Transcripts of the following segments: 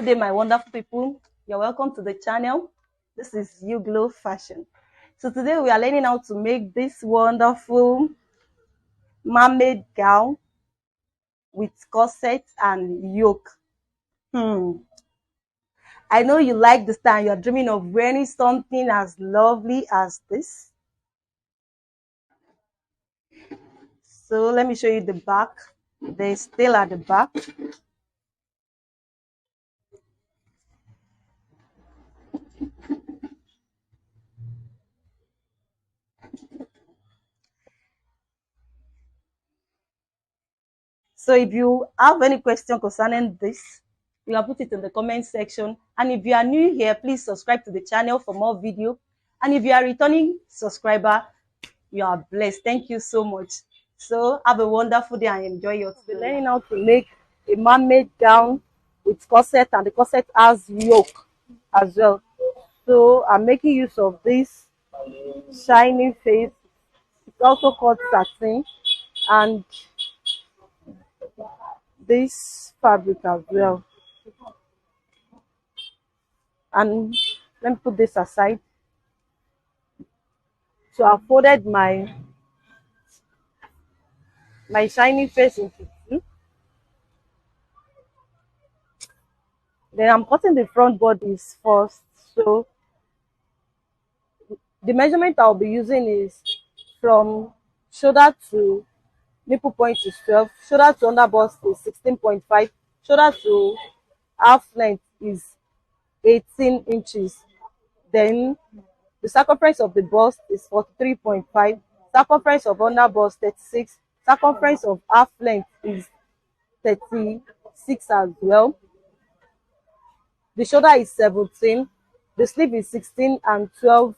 day, my wonderful people. You're welcome to the channel. This is You Glow Fashion. So today we are learning how to make this wonderful mermaid gown with corset and yoke. I know you like this time. You're dreaming of wearing something as lovely as this. So let me show you the back. They're still at the back. So if you have any question concerning this, you can put it in the comment section. And if you are new here, please subscribe to the channel for more video. And if you are a returning subscriber, you are blessed. Thank you so much. So have a wonderful day and enjoy your time. We're learning how to make a mermaid gown with corset, and the corset has yoke as well. So I'm making use of this shiny face. It's also called satin, and this fabric as well. And let me put this aside. So I folded my shiny face into two. Then I'm cutting the front bodies first. So the measurement I'll be using is from shoulder to nipple point is 12, shoulder to under bust is 16.5, shoulder to half length is 18 inches. Then the circumference of the bust is 43.5, circumference of under bust 36, circumference of half length is 36 as well. The shoulder is 17, the sleeve is 16 and 12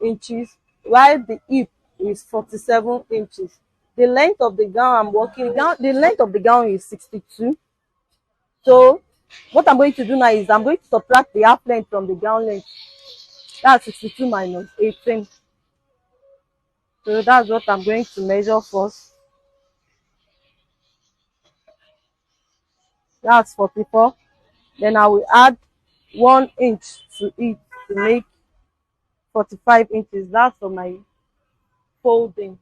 inches, while the hip is 47 inches. The length of the gown I'm working down, the length of the gown is 62. So what I'm going to do now is I'm going to subtract the half length from the gown length. That's 62 minus 18. So that's what I'm going to measure first. That's 44. Then I will add 1 inch to it to make 45 inches. That's for my folding.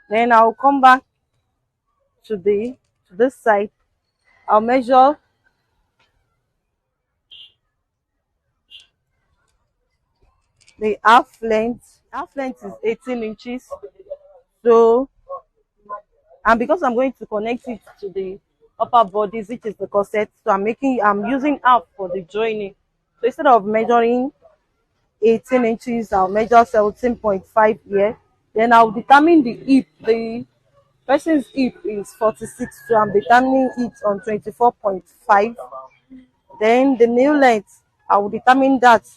Then I'll come back to this side. I'll measure the half length. Half length is 18 inches. So, and because I'm going to connect it to the upper bodies, which is the corset, so I'm using half for the joining. So instead of measuring 18 inches, I'll measure 17.5 here. Then I'll determine the hip. The person's hip is 46, so I'm determining it on 24.5. Then the nail length, I will determine that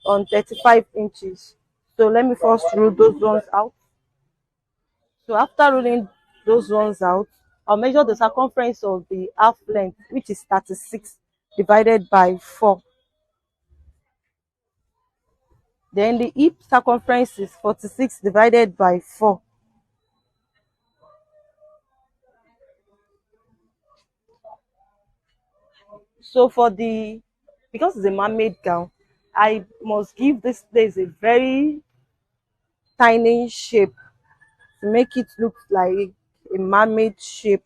on 35 inches. So let me first rule those ones out. So after ruling those ones out, I'll measure the circumference of the half length, which is 36 divided by 4. Then the hip circumference is 46 divided by 4. So because it's a mermaid gown, I must give this place a very tiny shape to make it look like a mermaid shape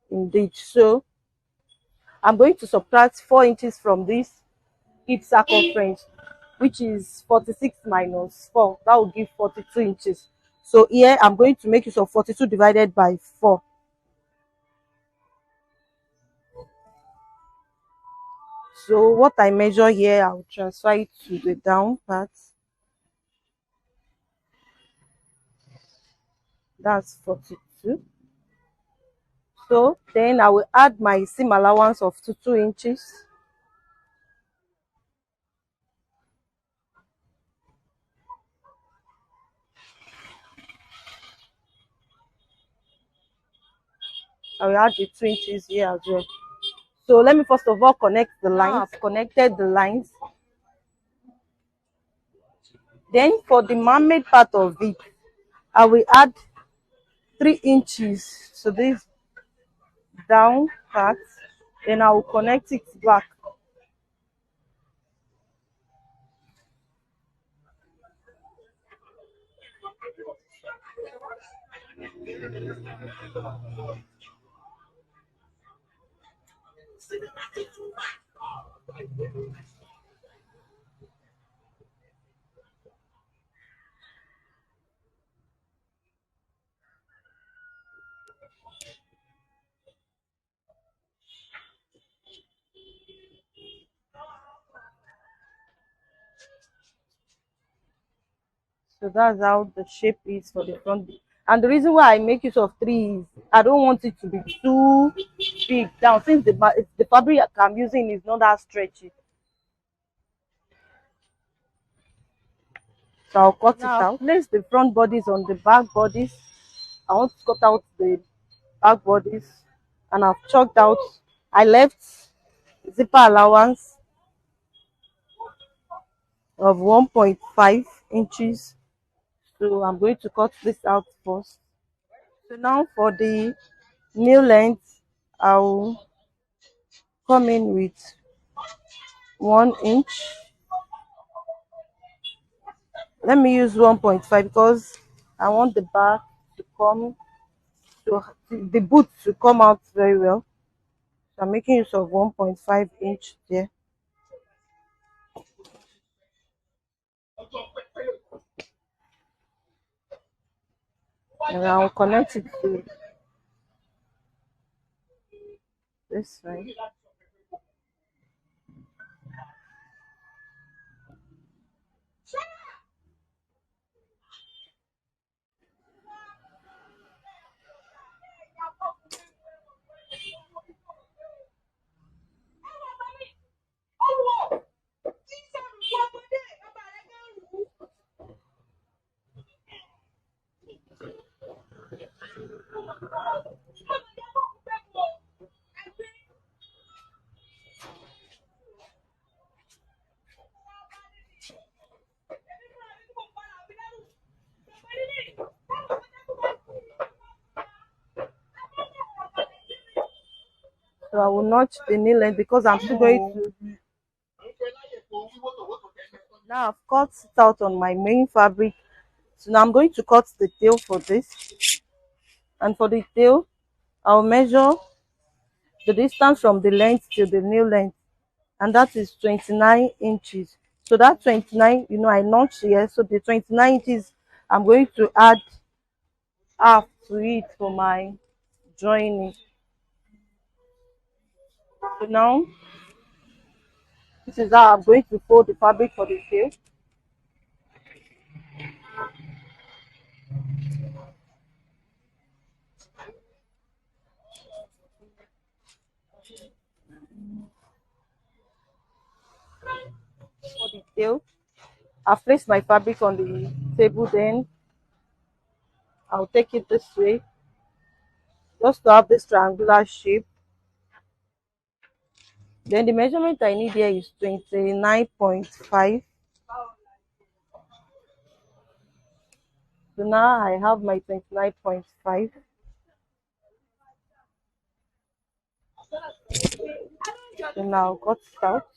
indeed. So I'm going to subtract 4 inches from this hip circumference, which is 46 minus 4. That will give 42 inches. So here I'm going to make use of 42 divided by 4. So what I measure here, I'll transfer it to the down part. That's 42. So then I will add my seam allowance of 2 inches. I will add the 2 inches here as well. So let me first of all connect the lines. Now I've connected the lines. Then for the mermaid part of it, I will add 3 inches to this down part. Then I will connect it back. So that's how the shape is for the front. And the reason why I make use of three is I don't want it to be too big down since the fabric I'm using is not that stretchy. So I'll cut it out. Place the front bodies on the back bodies. I want to cut out the back bodies and I've chalked out. I left zipper allowance of 1.5 inches. So I'm going to cut this out first. So now for the nail length, I'll come in with 1 inch. Let me use 1.5 because I want the back to come to the boot to come out very well. So I'm making use of 1.5 inch there. And I'll connect it to this side. So I will notch the nail length because I'm still going to. Now I've cut it out on my main fabric. So now I'm going to cut the tail for this. And for the tail, I'll measure the distance from the length to the nail length, and that is 29 inches. So that 29, I notched here. So the 29 inches, I'm going to add half to it for my joining. So now, this is how I'm going to fold the fabric for the tail. For the tail, I've placed my fabric on the table, then I'll take it this way just to have this triangular shape. Then the measurement I need here is 29.5. So now I have my 29.5. So now cut it out.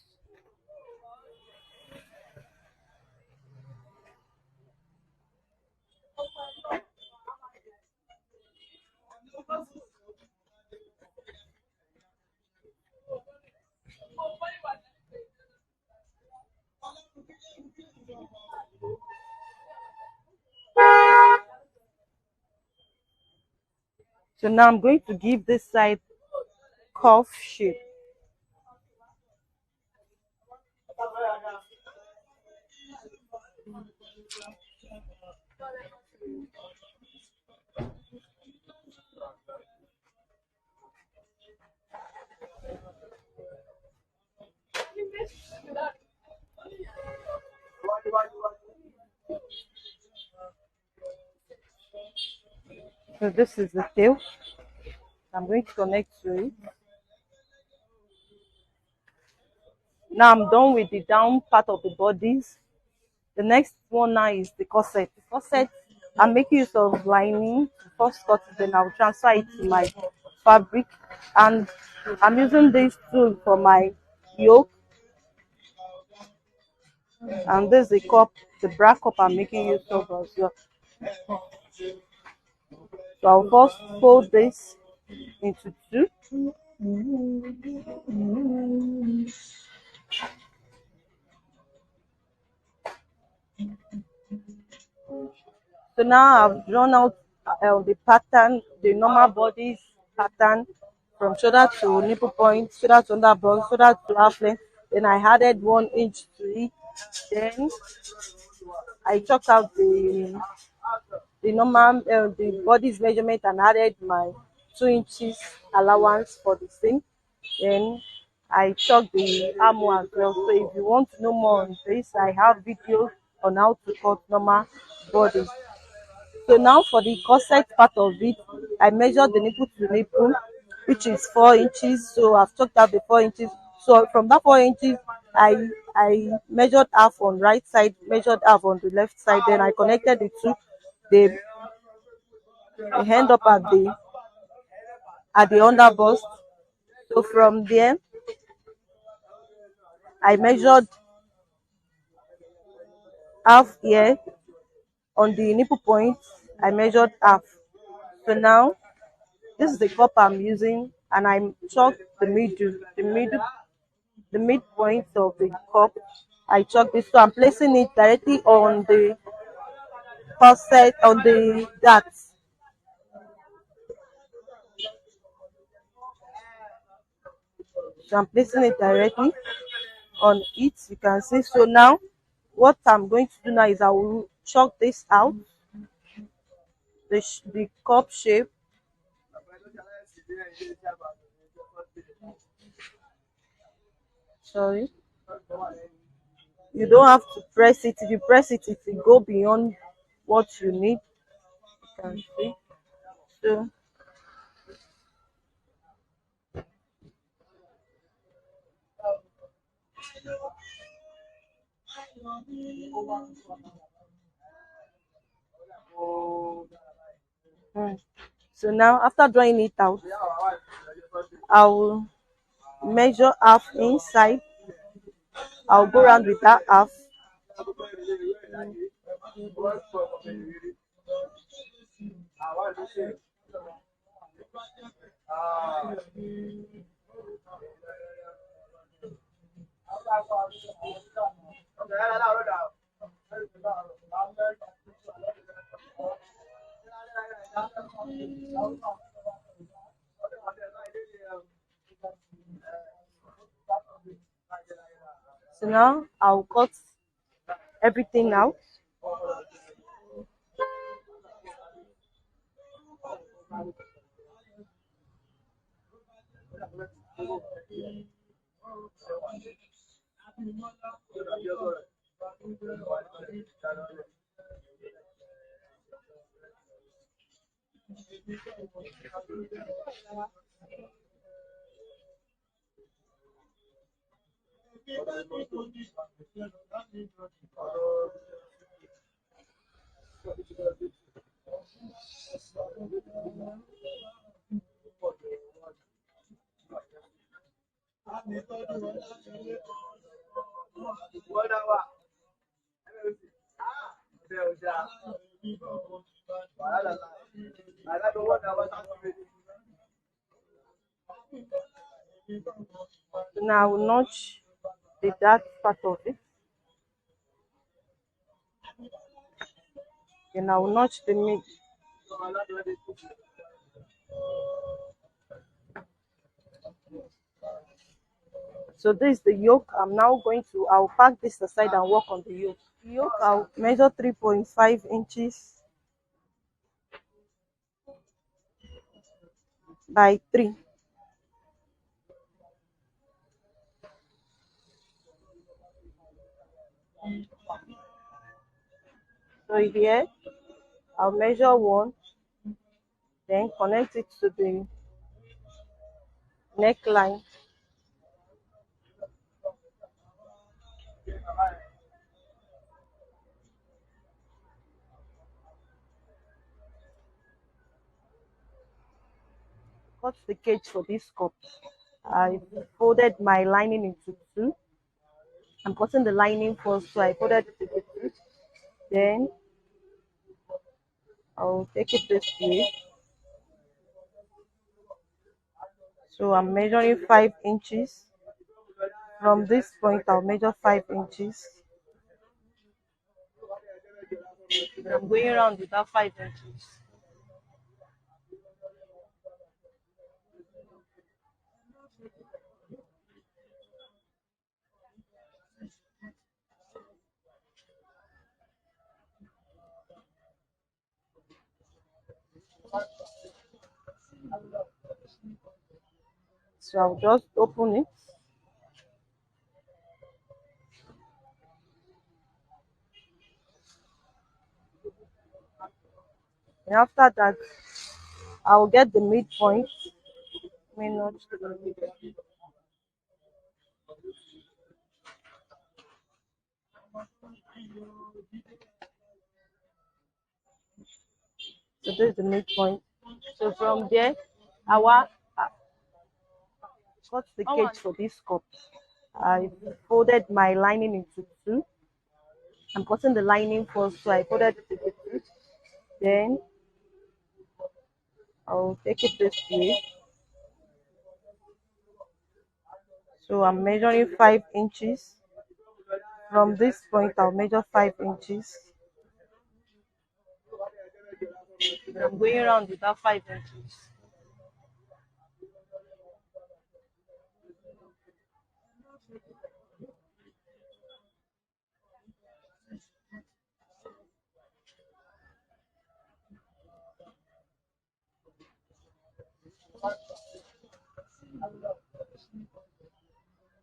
So now I'm going to give this side cuff shape. So this is the tail. I'm going to connect to it. Now I'm done with the down part of the bodies. The next one now is the corset. The corset, I'm making use of lining to first cut it, then I'll transfer it to my fabric. And I'm using this tool for my yoke. And this is the cup, the bra cup I'm making use of as well. So I'll first fold this into two. So now I've drawn out the pattern, the normal bodies pattern from shoulder to nipple point, shoulder to underbust, shoulder to half length. Then I added 1 inch to it. Then I chalked out the normal the body's measurement and added my 2 inches allowance for the seam. Then I chalked the armhole as well. So if you want to know more on this, I have videos on how to cut normal bodies. So now for the corset part of it, I measured the nipple to nipple, which is 4 inches. So I've chalked out the 4 inches. So from that 4 inches, I measured half on right side, measured half on the left side. Then I connected the two. They end up at the underbust. So from there, I measured half here on the nipple point. I measured half. So now this is the cup I'm using, and I chalked the midpoint of the cup. I chalked this, so I'm placing it directly on the corset on the darts. So I'm placing it directly on it. You can see. So now, what I'm going to do now is I will chalk this out, the cup shape. Sorry, you don't have to press it. If you press it, it will go beyond what you need. You can see. So mm. So now after drawing it out, I will measure half inside. I'll go around with that half. So now I'll cut everything out. So now I will notch the dark part of it. Then I will notch the mid. So this is the yoke. I'll pack this aside and work on the yoke. Yoke, I'll measure 3.5 inches by 3. So here, I'll measure 1, then connect it to the neckline. Cut the cage for this cup. I folded my lining into two. I'm cutting the lining first, so I folded it into two. Then I'll take it this way. So I'm measuring 5 inches. From this point, I'll measure 5 inches. I'm going around with that 5 inches. So I'll just open it. And after that, I'll get the midpoint. May not to the midpoint. So this is the midpoint. So from there, our cut the cage for this cup. I folded my lining into two. I'm cutting the lining first, so I folded it into two. Then I'll take it this way. So I'm measuring 5 inches. From this point, I'll measure 5 inches. I'm going around with that 5 inches.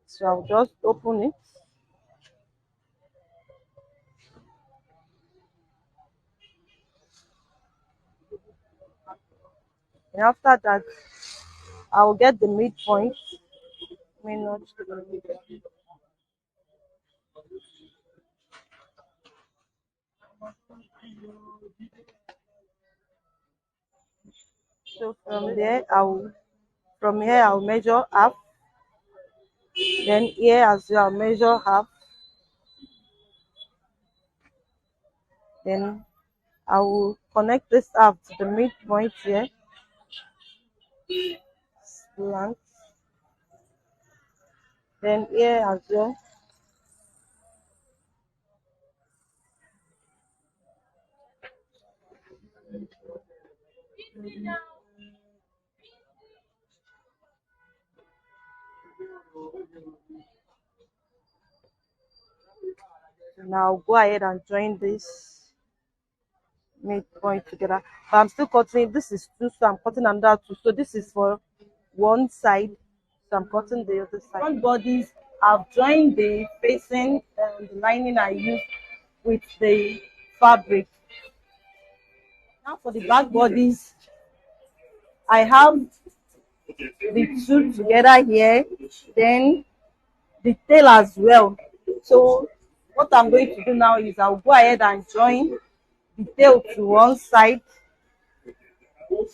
So I'll just open it. And after that, I'll get the midpoint. May not to the midpoint. So from here I'll measure half. Then here as well I'll measure half. Then I will connect this half to the midpoint here. Slant. Then here as well. Now I'll go ahead and join this midpoint together. But I'm still cutting. This is two, so I'm cutting another two. So this is for one side. So I'm cutting the other side. Front bodies, I've joined the facing and the lining I used with the fabric. Now for the back bodies, I have the two together here, then the tail as well. So what I'm going to do now is I'll go ahead and join the tail to one side of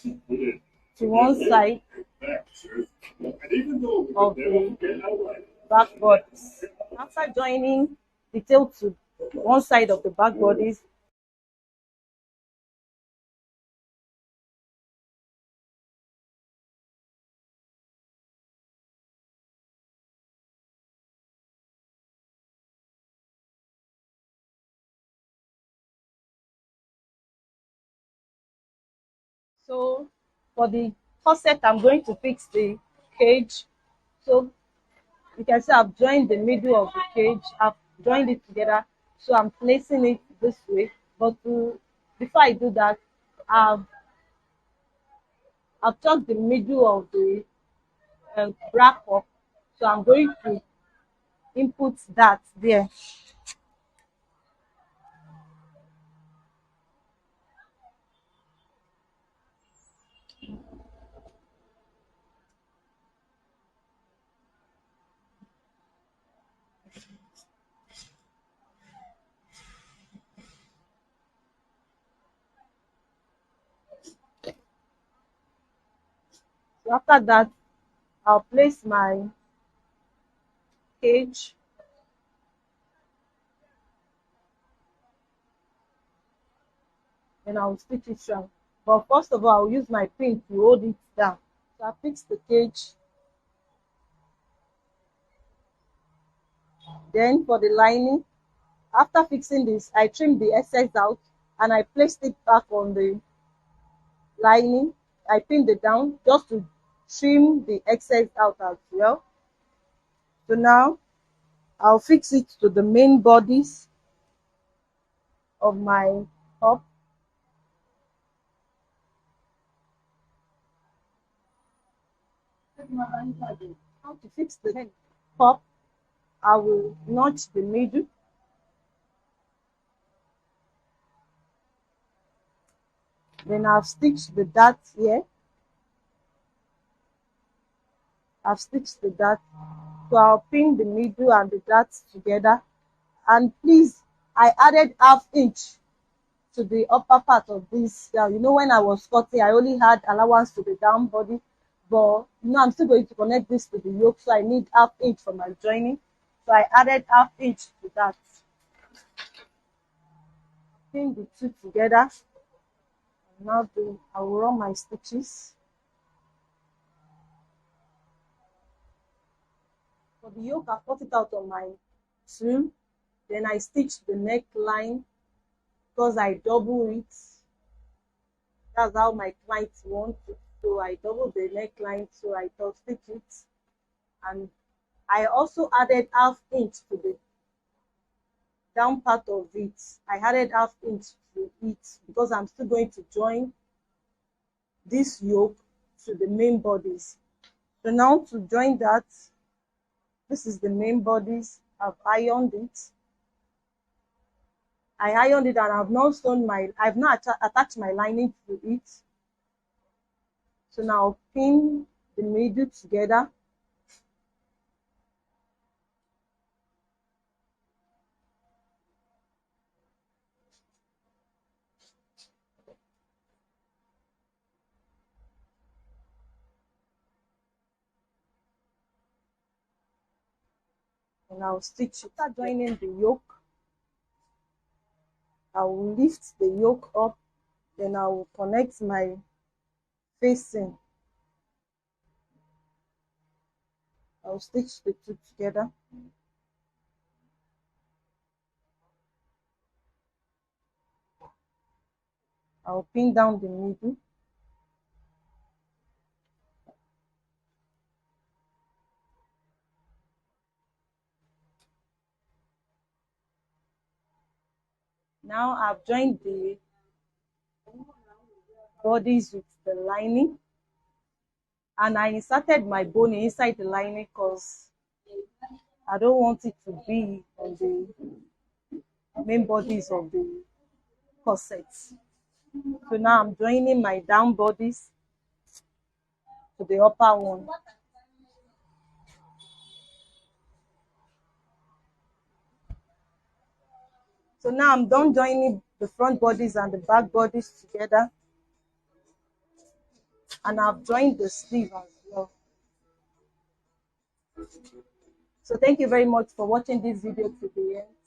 the back bodies. After joining the tail to one side of the back bodies, so for the corset, I'm going to fix the cage. So you can see I've joined the middle of the cage. I've joined it together. So I'm placing it this way. But before I do that, I've I've tucked the middle of the brack up. So I'm going to input that there. So after that, I'll place my cage. Then I'll stitch it round. But first of all, I'll use my pin to hold it down. So I fix the cage. Then for the lining, after fixing this, I trim the excess out and I placed it back on the lining. I pinned it down just to trim the excess out as well. So now I'll fix it to the main bodies of my top. How to fix the top? I will notch the middle. Then I've stitched the dart here. I've stitched the dart. So I'll pin the middle and the darts together. And please, I added ½ inch to the upper part of this. You know, when I was cutting, I only had allowance to the down body. But you know, I'm still going to connect this to the yoke, so I need ½ inch for my joining. So I added ½ inch to that. Pin the two together. Now I will run my stitches. For the yoke, I cut it out on my tool. Then I stitch the neckline because I double it. That's how my clients want it. So I double the neckline, so I thought stitch it. And I also added ½ inch to the down part of it. I added ½ inch to it because I'm still going to join this yoke to the main bodies. So now to join that, this is the main bodies. I've ironed it. I ironed it and I've not attached my lining to it. So now I'll pin the middle together. And I'll stitch it. After joining the yoke, I will lift the yoke up, then I will connect my facing. I'll stitch the two together. I'll pin down the middle. Now I've joined the bodies with the lining, and I inserted my bone inside the lining because I don't want it to be on the main bodies of the corsets. So now I'm joining my down bodies to the upper one. So now I'm done joining the front bodies and the back bodies together. And I've joined the sleeve as well. So thank you very much for watching this video to the end.